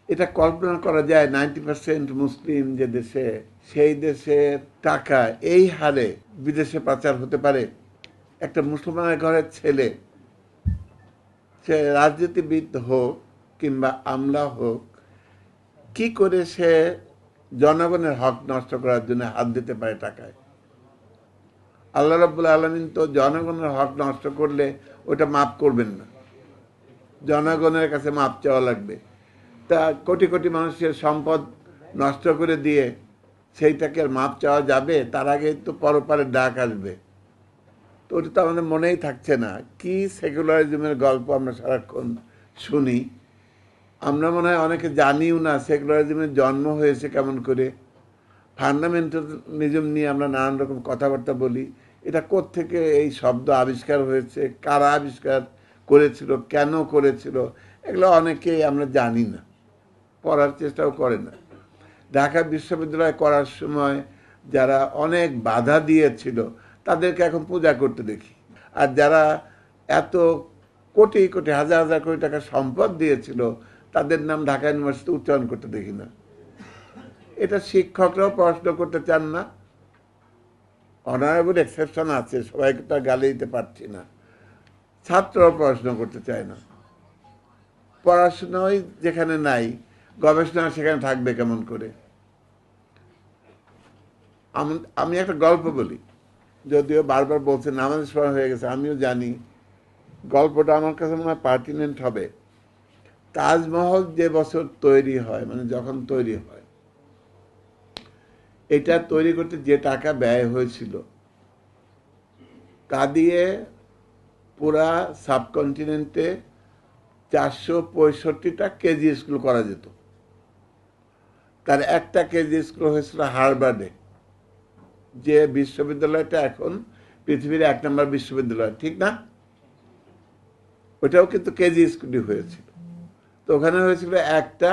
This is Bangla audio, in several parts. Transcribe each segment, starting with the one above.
এটা কল্পনা করা যায় 90% মুসলিম যে দেশে, সেই দেশের টাকা এই হারে বিদেশে পাচার হতে পারে? একটা মুসলমানের ঘরের ছেলে, সে রাজনীতিবিদ হোক কিংবা আমলা হোক, কি করে সে জনগণের হক নষ্ট করার জন্য হাত দিতে পারে টাকায়? আল্লাহ রাব্বুল আলামিন তো জনগণের হক নষ্ট করলে ওটা মাফ করবেন না, জনগণের কাছে মাপ চাওয়া লাগবে। তা কোটি কোটি মানুষের সম্পদ নষ্ট করে দিয়ে সেইটাকে আর মাপ চাওয়া যাবে? তার আগে তো পরপারের ডাক আসবে। তো ওটা তো আমাদের মনেই থাকছে না। কি সেকুলারিজমের গল্প আমরা সারাক্ষণ শুনি। আমরা মনে হয় অনেকে জানিও না সেকুলারিজমের জন্ম হয়েছে কেমন করে। ফান্ডামেন্টালিজম নিয়ে আমরা নানান রকম কথাবার্তা বলি। এটা কোত্থেকে এই শব্দ আবিষ্কার হয়েছে, কারা আবিষ্কার করেছিল, কেন করেছিল, এগুলো অনেকেই আমরা জানি না, পড়ার চেষ্টাও করে না। ঢাকা বিশ্ববিদ্যালয় করার সময় যারা অনেক বাধা দিয়েছিল তাদেরকে এখন পূজা করতে দেখি। আর যারা এত কোটি কোটি হাজার হাজার কোটি টাকা সম্পদ দিয়েছিল তাদের নাম ঢাকা ইউনিভার্সিটি উচ্চারণ করতে দেখি না। এটা শিক্ষকরাও পড়াশোনা করতে চান না। অনারেবল এক্সেপশন আছে, সবাইকে তো আর গালি দিতে পারছি না। ছাত্ররাও পড়াশোনা করতে চায় না। পড়াশোনাই যেখানে নাই, গবেষণা সেখানে থাকবে কেমন করে? আমি একটা গল্প বলি, যদিও বারবার বলছেন আমাদের সময় হয়ে গেছে, আমিও জানি। গল্পটা আমার কাছে মনে হয় পার্টিনেন্ট হবে। তাজমহল যে বছর তৈরি হয়, মানে যখন তৈরি হয়, এটা তৈরি করতে যে টাকা ব্যয় হয়েছিল তা দিয়ে পুরা সাবকন্টিনেন্টে 465টা কেজি স্কুল করা যেত। তার একটা কেজি স্কুল হয়েছিল হার্ভার্ডে, যে বিশ্ববিদ্যালয়টা এখন পৃথিবীর 1 নম্বর বিশ্ববিদ্যালয়, ঠিক না? ওটাও কিন্তু কেজি স্কুলই হয়েছিল। তো ওখানে হয়েছিল একটা,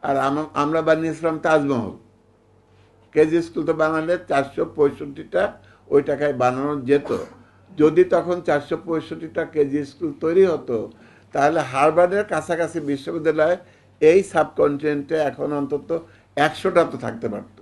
আর আমরা বানিয়েছিলাম তাজমহল। কেজি স্কুল তো বানালে 465টা ওই টাকায় বানানো যেত। যদি তখন 465টা কেজি স্কুল তৈরি হতো, তাহলে হার্ভার্ডের কাছাকাছি বিশ্ববিদ্যালয় এই সাবকন্টিনেন্টে এখন অন্তত 100টা তো থাকতে পারত।